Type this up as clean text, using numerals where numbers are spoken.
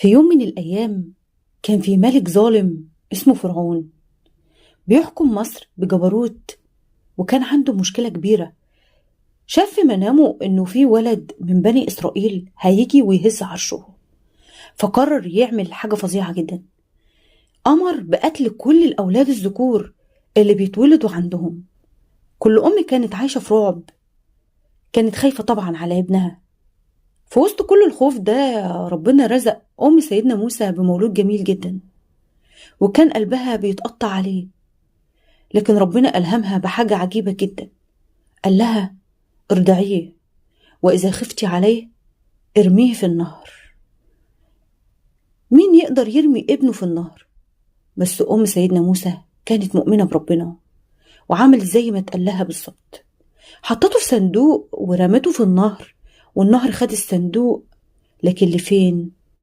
في يوم من الأيام كان في ملك ظالم اسمه فرعون بيحكم مصر بجبروت، وكان عنده مشكلة كبيرة. شاف في منامه إنه في ولد من بني إسرائيل هيجي ويهز عرشه، فقرر يعمل حاجة فظيعة جدا. أمر بقتل كل الأولاد الذكور اللي بيتولدوا عندهم. كل أم كانت عايشة في رعب، كانت خايفة طبعا على ابنها. في وسط كل الخوف ده ربنا رزق أم سيدنا موسى بمولود جميل جدا، وكان قلبها بيتقطع عليه. لكن ربنا ألهمها بحاجة عجيبة جدا، قال لها ارضعيه، وإذا خفتي عليه ارميه في النهر. مين يقدر يرمي ابنه في النهر؟ بس أم سيدنا موسى كانت مؤمنة بربنا، وعملت زي ما اتقال لها بالظبط. حطته في صندوق ورمته في النهر، والنهر خد الصندوق، لكن لفين؟